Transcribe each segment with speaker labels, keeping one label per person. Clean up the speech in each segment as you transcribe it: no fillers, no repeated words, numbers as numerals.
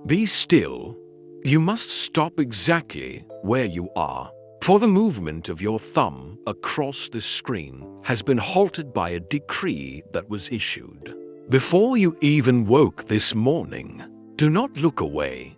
Speaker 1: Be still. You must stop exactly where you are, for the movement of your thumb across the screen has been halted by a decree that was issued. Before you even woke this morning, do not look away,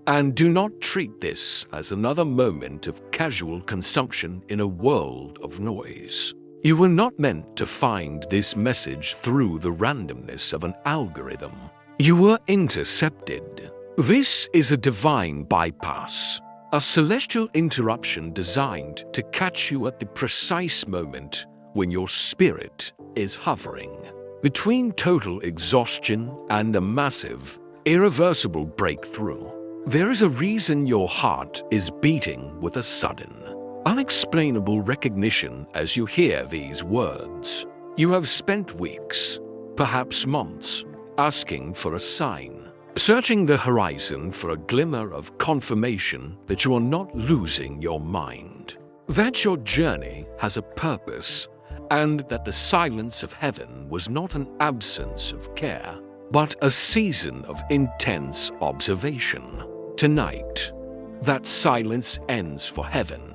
Speaker 1: and do not treat this as another moment of casual consumption in a world of noise. You were not meant to find this message through the randomness of an algorithm. You were intercepted. This is a divine bypass, a celestial interruption designed to catch you at the precise moment when your spirit is hovering between total exhaustion and a massive, irreversible breakthrough. There is a reason your heart is beating with a sudden, unexplainable recognition as you hear these words. You have spent weeks, perhaps months, asking for a sign, searching the horizon for a glimmer of confirmation that you are not losing your mind, that your journey has a purpose, and that the silence of heaven was not an absence of care, but a season of intense observation. Tonight, that silence ends for heaven,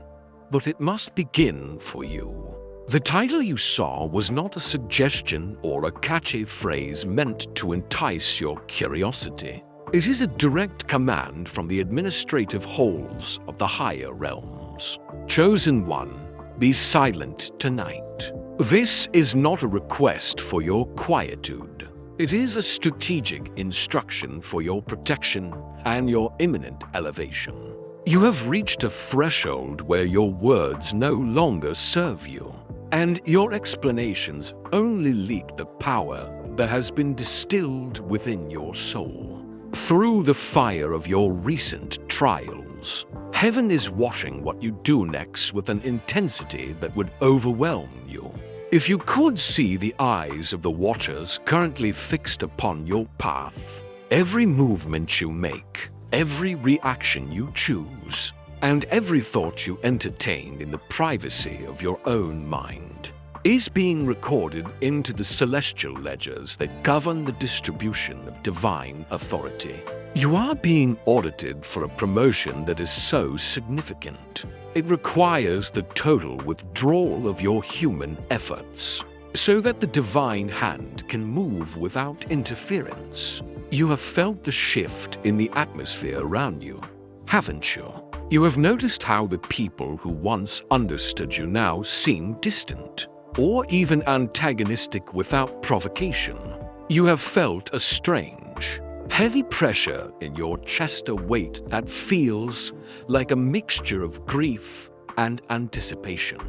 Speaker 1: but it must begin for you. The title you saw was not a suggestion or a catchy phrase meant to entice your curiosity. It is a direct command from the administrative halls of the higher realms. Chosen one, be silent tonight. This is not a request for your quietude. It is a strategic instruction for your protection and your imminent elevation. You have reached a threshold where your words no longer serve you, and your explanations only leak the power that has been distilled within your soul. Through the fire of your recent trials, heaven is watching what you do next with an intensity that would overwhelm you. If you could see the eyes of the watchers currently fixed upon your path, every movement you make, every reaction you choose, and every thought you entertain in the privacy of your own mind is being recorded into the celestial ledgers that govern the distribution of divine authority. You are being audited for a promotion that is so significant. It requires the total withdrawal of your human efforts, so that the divine hand can move without interference. You have felt the shift in the atmosphere around you, haven't you? You have noticed how the people who once understood you now seem distant, or even antagonistic without provocation. You have felt a strange, heavy pressure in your chest, a weight that feels like a mixture of grief and anticipation.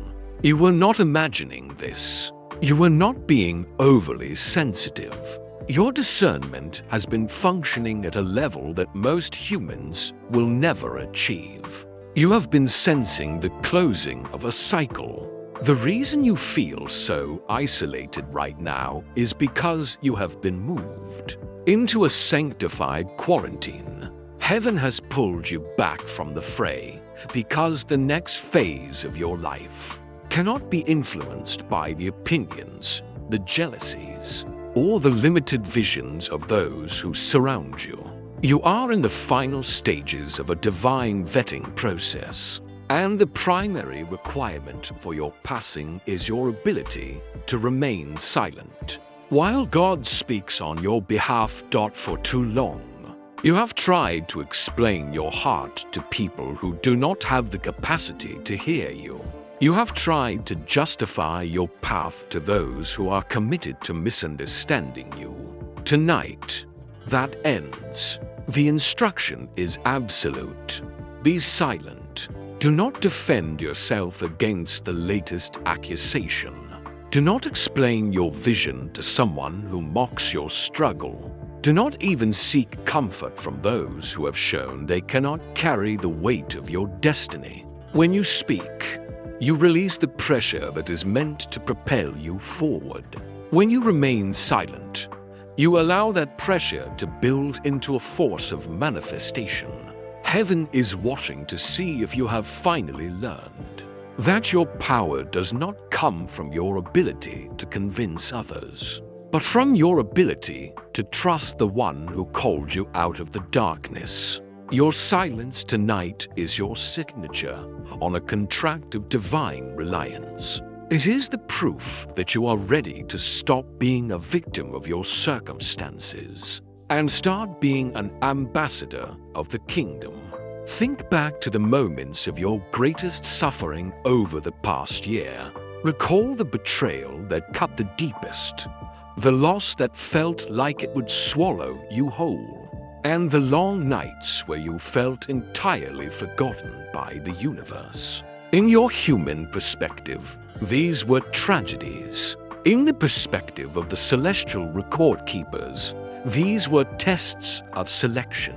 Speaker 1: You were not imagining this. You were not being overly sensitive. Your discernment has been functioning at a level that most humans will never achieve. You have been sensing the closing of a cycle. The reason you feel so isolated right now is because you have been moved into a sanctified quarantine. Heaven has pulled you back from the fray because the next phase of your life cannot be influenced by the opinions, the jealousies, or the limited visions of those who surround you. You are in the final stages of a divine vetting process, and the primary requirement for your passing is your ability to remain silent. While God speaks on your behalf. For too long, you have tried to explain your heart to people who do not have the capacity to hear you. You have tried to justify your path to those who are committed to misunderstanding you. Tonight, that ends. The instruction is absolute. Be silent. Do not defend yourself against the latest accusation. Do not explain your vision to someone who mocks your struggle. Do not even seek comfort from those who have shown they cannot carry the weight of your destiny. When you speak, you release the pressure that is meant to propel you forward. When you remain silent, you allow that pressure to build into a force of manifestation. Heaven is watching to see if you have finally learned that your power does not come from your ability to convince others, but from your ability to trust the one who called you out of the darkness. Your silence tonight is your signature on a contract of divine reliance. It is the proof that you are ready to stop being a victim of your circumstances and start being an ambassador of the kingdom. Think back to the moments of your greatest suffering over the past year. Recall the betrayal that cut the deepest, the loss that felt like it would swallow you whole, and the long nights where you felt entirely forgotten by the universe. In your human perspective, these were tragedies. In the perspective of the celestial record keepers, these were tests of selection.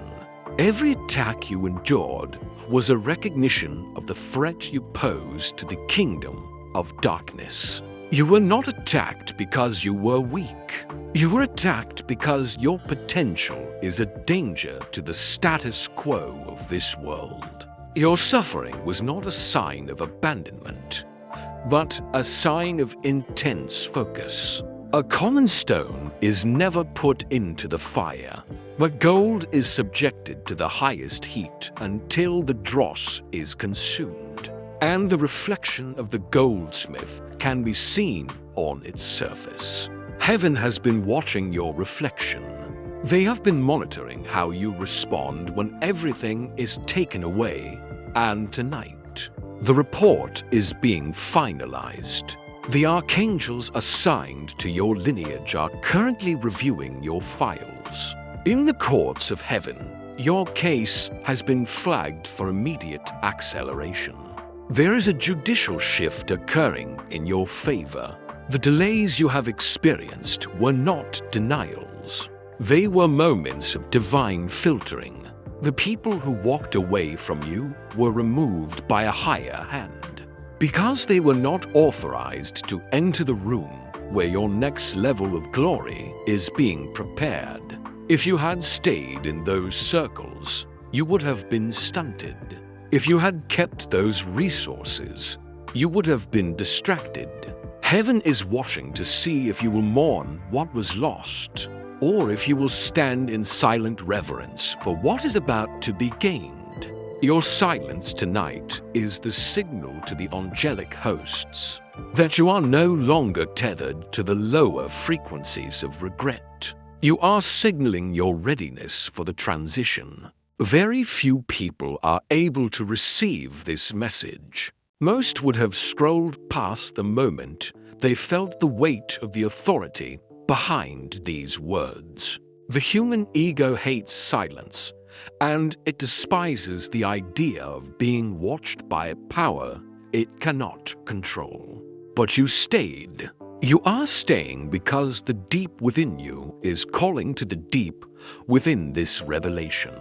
Speaker 1: Every attack you endured was a recognition of the threat you posed to the kingdom of darkness. You were not attacked because you were weak. You were attacked because your potential is a danger to the status quo of this world. Your suffering was not a sign of abandonment, but a sign of intense focus. A common stone is never put into the fire, but gold is subjected to the highest heat until the dross is consumed, and the reflection of the goldsmith can be seen on its surface. Heaven has been watching your reflection. They have been monitoring how you respond when everything is taken away, and tonight, the report is being finalized. The archangels assigned to your lineage are currently reviewing your files. In the courts of heaven, your case has been flagged for immediate acceleration. There is a judicial shift occurring in your favor. The delays you have experienced were not denials. They were moments of divine filtering. The people who walked away from you were removed by a higher hand, because they were not authorized to enter the room where your next level of glory is being prepared. If you had stayed in those circles, you would have been stunted. If you had kept those resources, you would have been distracted. Heaven is watching to see if you will mourn what was lost, or if you will stand in silent reverence for what is about to be gained. Your silence tonight is the signal to the angelic hosts that you are no longer tethered to the lower frequencies of regret. You are signaling your readiness for the transition. Very few people are able to receive this message. Most would have scrolled past the moment they felt the weight of the authority behind these words. The human ego hates silence, and it despises the idea of being watched by a power it cannot control. But you stayed. You are staying because the deep within you is calling to the deep within this revelation.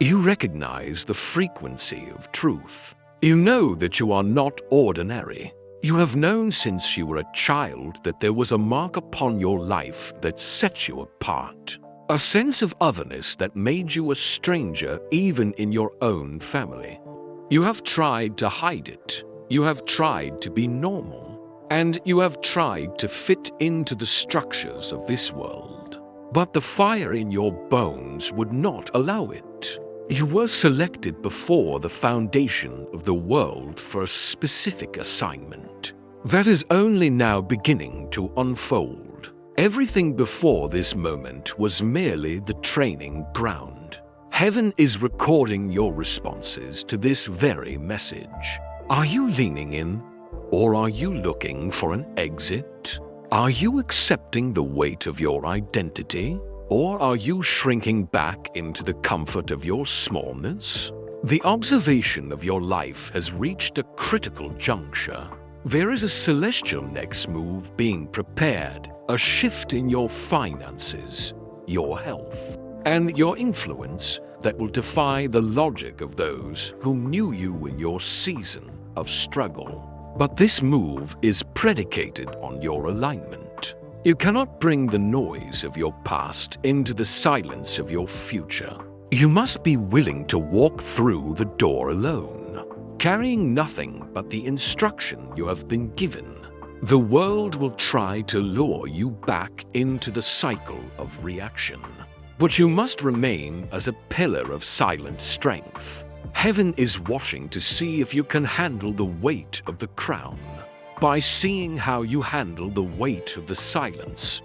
Speaker 1: You recognize the frequency of truth. You know that you are not ordinary. You have known since you were a child that there was a mark upon your life that set you apart. A sense of otherness that made you a stranger even in your own family. You have tried to hide it. You have tried to be normal. And you have tried to fit into the structures of this world. But the fire in your bones would not allow it. You were selected before the foundation of the world for a specific assignment that is only now beginning to unfold. Everything before this moment was merely the training ground. Heaven is recording your responses to this very message. Are you leaning in, or are you looking for an exit? Are you accepting the weight of your identity? Or are you shrinking back into the comfort of your smallness? The observation of your life has reached a critical juncture. There is a celestial next move being prepared, a shift in your finances, your health, and your influence that will defy the logic of those who knew you in your season of struggle. But this move is predicated on your alignment. You cannot bring the noise of your past into the silence of your future. You must be willing to walk through the door alone, carrying nothing but the instruction you have been given. The world will try to lure you back into the cycle of reaction. But you must remain as a pillar of silent strength. Heaven is watching to see if you can handle the weight of the crown. By seeing how you handle the weight of the silence,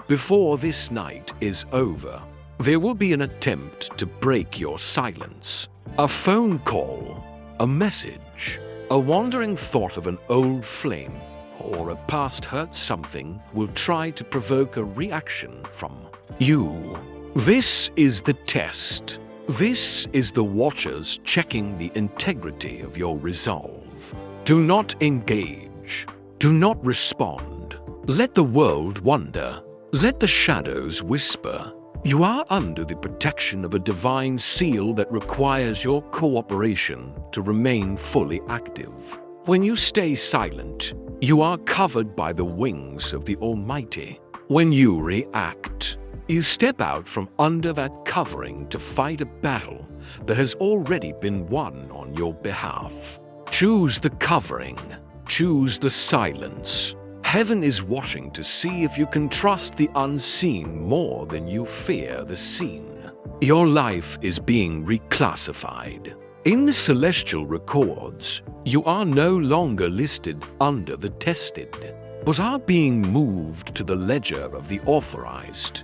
Speaker 1: before this night is over, there will be an attempt to break your silence. A phone call, a message, a wandering thought of an old flame, or a past hurt something will try to provoke a reaction from you. This is the test. This is the watchers checking the integrity of your resolve. Do not engage. Do not respond. Let the world wonder. Let the shadows whisper. You are under the protection of a divine seal that requires your cooperation to remain fully active. When you stay silent, you are covered by the wings of the Almighty. When you react, you step out from under that covering to fight a battle that has already been won on your behalf. Choose the covering. Choose the silence. Heaven is watching to see if you can trust the unseen more than you fear the seen. Your life is being reclassified. In the celestial records, you are no longer listed under the tested, but are being moved to the ledger of the authorized.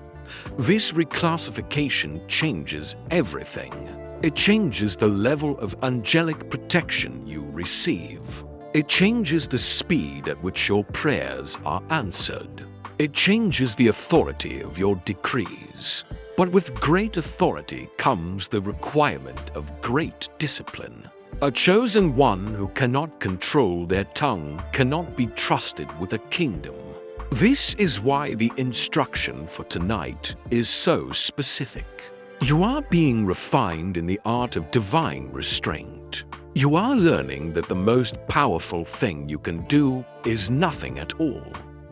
Speaker 1: This reclassification changes everything. It changes the level of angelic protection you receive. It changes the speed at which your prayers are answered. It changes the authority of your decrees. But with great authority comes the requirement of great discipline. A chosen one who cannot control their tongue cannot be trusted with a kingdom. This is why the instruction for tonight is so specific. You are being refined in the art of divine restraint. You are learning that the most powerful thing you can do is nothing at all.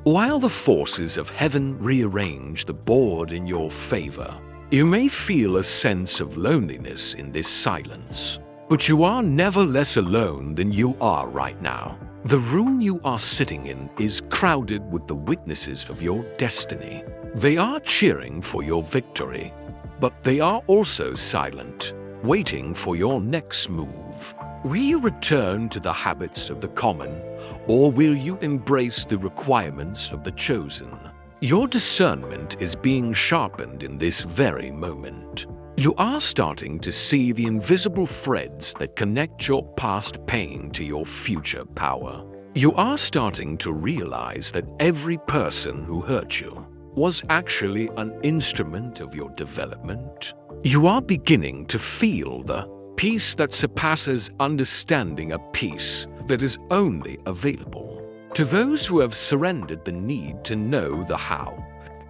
Speaker 1: While the forces of heaven rearrange the board in your favor, you may feel a sense of loneliness in this silence. But you are never less alone than you are right now. The room you are sitting in is crowded with the witnesses of your destiny. They are cheering for your victory, but they are also silent, waiting for your next move. Will you return to the habits of the common, or will you embrace the requirements of the chosen? Your discernment is being sharpened in this very moment. You are starting to see the invisible threads that connect your past pain to your future power. You are starting to realize that every person who hurt you was actually an instrument of your development. You are beginning to feel the peace that surpasses understanding, a peace that is only available to those who have surrendered the need to know the how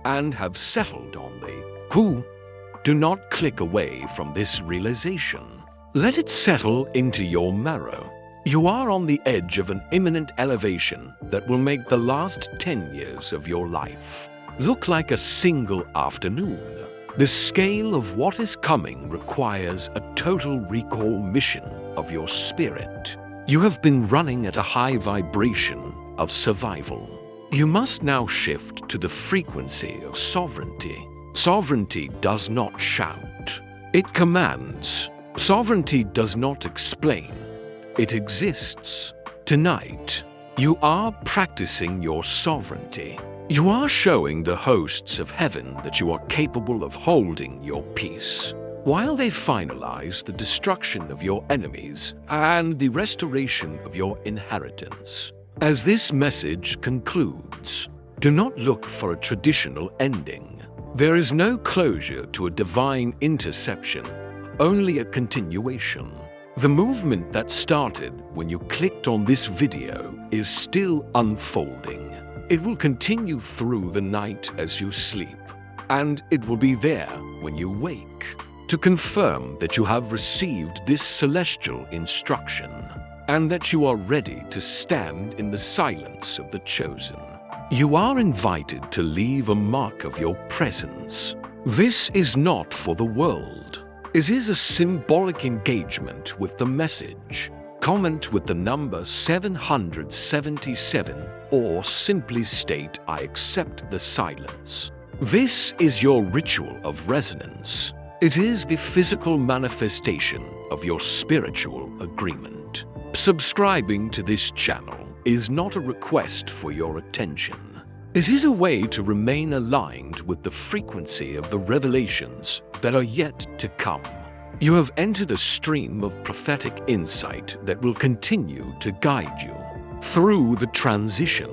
Speaker 1: and have settled on the who. Do not click away from this realization. Let it settle into your marrow. You are on the edge of an imminent elevation that will make the last 10 years of your life look like a single afternoon. The scale of what is coming requires a total recall mission of your spirit. You have been running at a high vibration of survival. You must now shift to the frequency of sovereignty. Sovereignty does not shout. It commands. Sovereignty does not explain. It exists. Tonight, you are practicing your sovereignty. You are showing the hosts of heaven that you are capable of holding your peace, while they finalize the destruction of your enemies and the restoration of your inheritance. As this message concludes, do not look for a traditional ending. There is no closure to a divine interception, only a continuation. The movement that started when you clicked on this video is still unfolding. It will continue through the night as you sleep, and it will be there when you wake to confirm that you have received this celestial instruction and that you are ready to stand in the silence of the chosen. You are invited to leave a mark of your presence. This is not for the world. It is a symbolic engagement with the message. comment with the number 777, or simply state, "I accept the silence." This is your ritual of resonance. It is the physical manifestation of your spiritual agreement. Subscribing to this channel is not a request for your attention. It is a way to remain aligned with the frequency of the revelations that are yet to come. You have entered a stream of prophetic insight that will continue to guide you through the transition.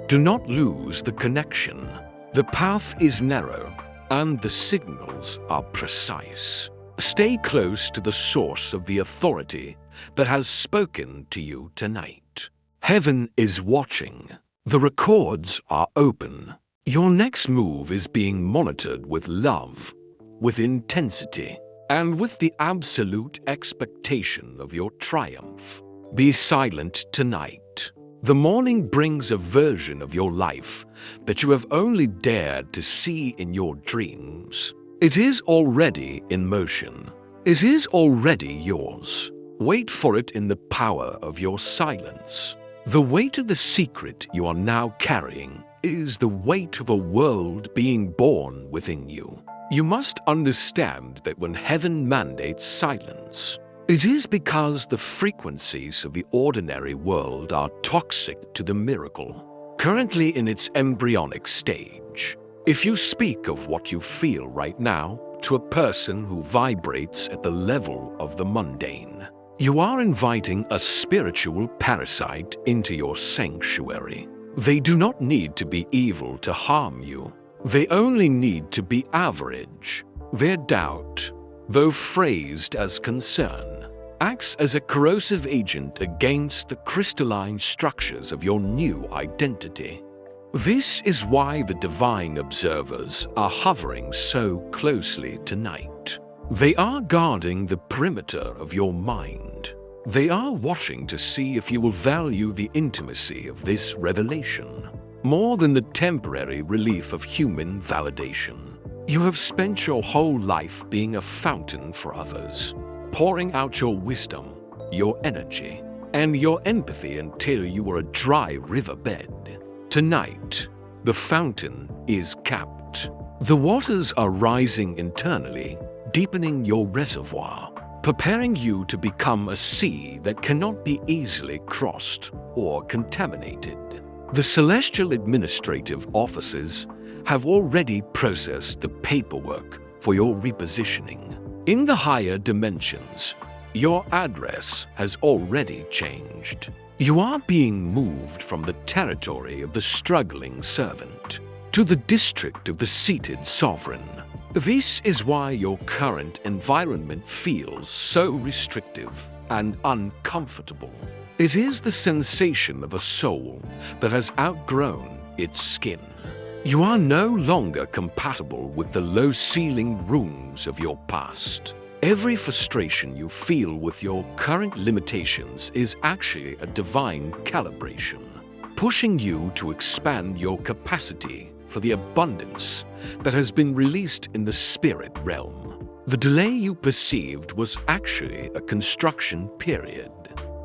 Speaker 1: Do not lose the connection. The path is narrow and the signals are precise. Stay close to the source of the authority that has spoken to you tonight. Heaven is watching. The records are open. Your next move is being monitored with love, with intensity, and with the absolute expectation of your triumph. Be silent tonight. The morning brings a version of your life that you have only dared to see in your dreams. It is already in motion. It is already yours. Wait for it in the power of your silence. The weight of the secret you are now carrying is the weight of a world being born within you. You must understand that when heaven mandates silence, it is because the frequencies of the ordinary world are toxic to the miracle, currently in its embryonic stage. If you speak of what you feel right now to a person who vibrates at the level of the mundane, you are inviting a spiritual parasite into your sanctuary. They do not need to be evil to harm you. They only need to be average. Their doubt, though phrased as concern, acts as a corrosive agent against the crystalline structures of your new identity. This is why the divine observers are hovering so closely tonight. They are guarding the perimeter of your mind. They are watching to see if you will value the intimacy of this revelation more than the temporary relief of human validation. You have spent your whole life being a fountain for others, pouring out your wisdom, your energy, and your empathy until you were a dry riverbed. Tonight, the fountain is capped. The waters are rising internally, deepening your reservoir, preparing you to become a sea that cannot be easily crossed or contaminated. The celestial administrative offices have already processed the paperwork for your repositioning. In the higher dimensions, your address has already changed. You are being moved from the territory of the struggling servant to the district of the seated sovereign. This is why your current environment feels so restrictive and uncomfortable. It is the sensation of a soul that has outgrown its skin. You are no longer compatible with the low-ceiling rooms of your past. Every frustration you feel with your current limitations is actually a divine calibration, pushing you to expand your capacity for the abundance that has been released in the spirit realm. The delay you perceived was actually a construction period.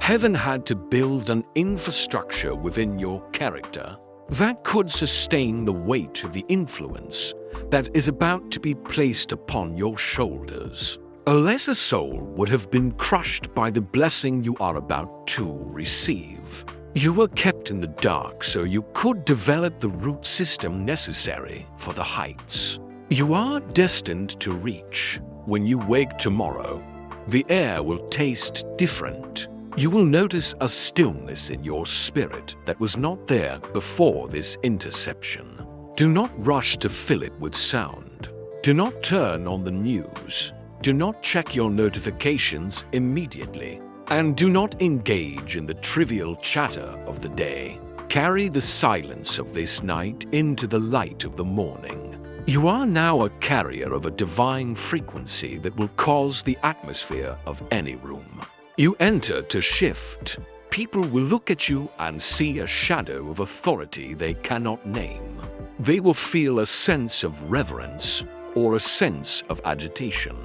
Speaker 1: Heaven had to build an infrastructure within your character that could sustain the weight of the influence that is about to be placed upon your shoulders. A lesser soul would have been crushed by the blessing you are about to receive. You were kept in the dark so you could develop the root system necessary for the heights you are destined to reach. When you wake tomorrow, the air will taste different. You will notice a stillness in your spirit that was not there before this interception. Do not rush to fill it with sound. Do not turn on the news. Do not check your notifications immediately. And do not engage in the trivial chatter of the day. Carry the silence of this night into the light of the morning. You are now a carrier of a divine frequency that will cause the atmosphere of any room you enter to shift. People will look at you and see a shadow of authority they cannot name. They will feel a sense of reverence or a sense of agitation,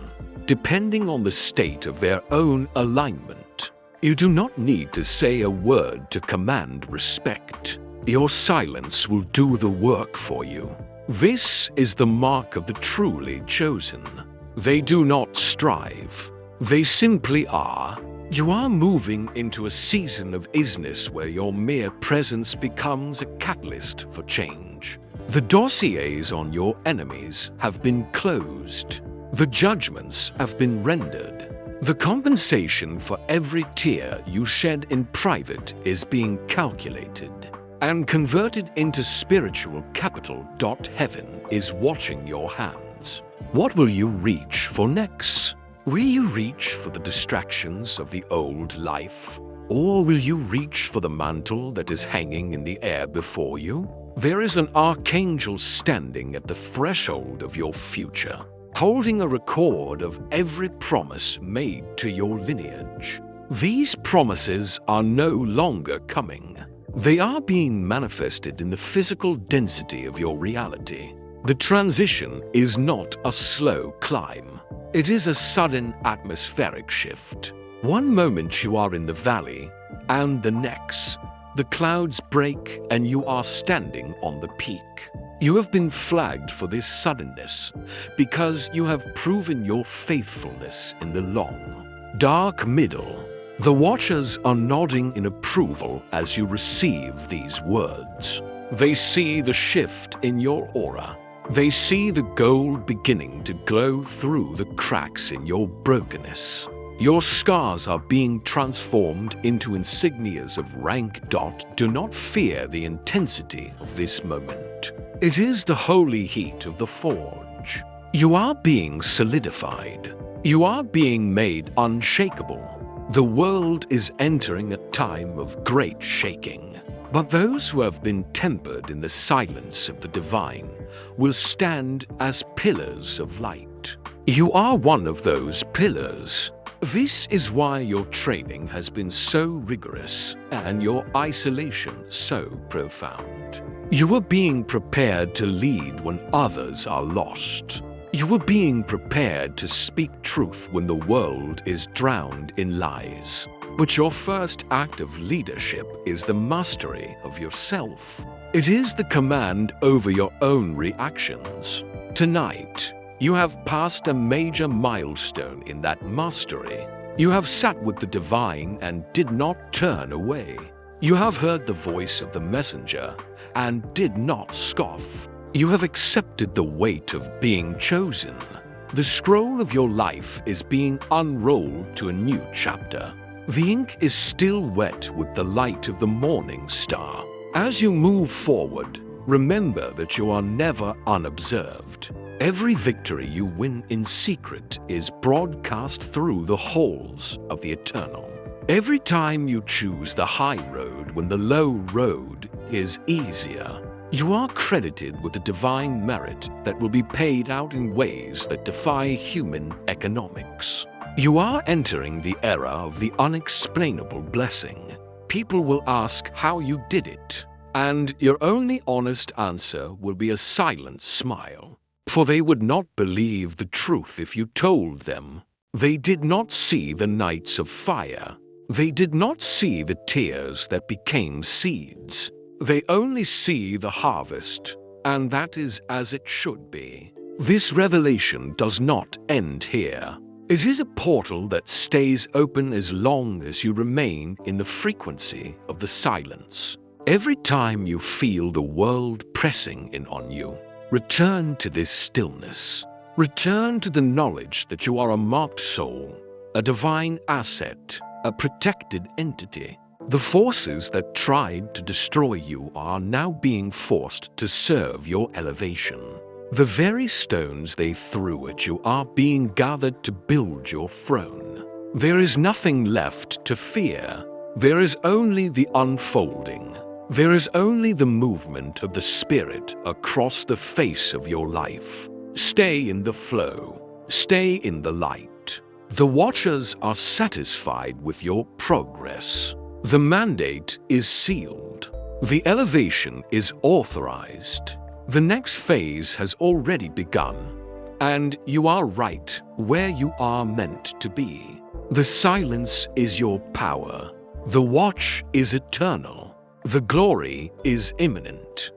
Speaker 1: depending on the state of their own alignment. You do not need to say a word to command respect. Your silence will do the work for you. This is the mark of the truly chosen. They do not strive. They simply are. You are moving into a season of isness where your mere presence becomes a catalyst for change. The dossiers on your enemies have been closed. The judgments have been rendered. The compensation for every tear you shed in private is being calculated and converted into spiritual capital. Heaven is watching your hands. What will you reach for next? Will you reach for the distractions of the old life? Or will you reach for the mantle that is hanging in the air before you? There is an archangel standing at the threshold of your future, holding a record of every promise made to your lineage. These promises are no longer coming. They are being manifested in the physical density of your reality. The transition is not a slow climb. It is a sudden atmospheric shift. One moment you are in the valley, and the next, the clouds break and you are standing on the peak. You have been flagged for this suddenness because you have proven your faithfulness in the long, dark middle. The watchers are nodding in approval as you receive these words. They see the shift in your aura. They see the gold beginning to glow through the cracks in your brokenness. Your scars are being transformed into insignias of rank. Do not fear the intensity of this moment. It is the holy heat of the forge. You are being solidified. You are being made unshakable. The world is entering a time of great shaking. But those who have been tempered in the silence of the divine will stand as pillars of light. You are one of those pillars. This is why your training has been so rigorous and your isolation so profound. You are being prepared to lead when others are lost. You are being prepared to speak truth when the world is drowned in lies. But your first act of leadership is the mastery of yourself. It is the command over your own reactions. Tonight, you have passed a major milestone in that mastery. You have sat with the divine and did not turn away. You have heard the voice of the messenger and did not scoff. You have accepted the weight of being chosen. The scroll of your life is being unrolled to a new chapter. The ink is still wet with the light of the morning star. As you move forward, remember that you are never unobserved. Every victory you win in secret is broadcast through the halls of the eternal. Every time you choose the high road when the low road is easier, you are credited with a divine merit that will be paid out in ways that defy human economics. You are entering the era of the unexplainable blessing. People will ask how you did it, and your only honest answer will be a silent smile. For they would not believe the truth if you told them. They did not see the nights of fire. They did not see the tears that became seeds. They only see the harvest, and that is as it should be. This revelation does not end here. It is a portal that stays open as long as you remain in the frequency of the silence. Every time you feel the world pressing in on you, return to this stillness. Return to the knowledge that you are a marked soul, a divine asset, a protected entity. The forces that tried to destroy you are now being forced to serve your elevation. The very stones they threw at you are being gathered to build your throne. There is nothing left to fear. There is only the unfolding. There is only the movement of the Spirit across the face of your life. Stay in the flow. Stay in the light. The watchers are satisfied with your progress. The mandate is sealed. The elevation is authorized. The next phase has already begun, and you are right where you are meant to be. The silence is your power. The watch is eternal. The glory is imminent.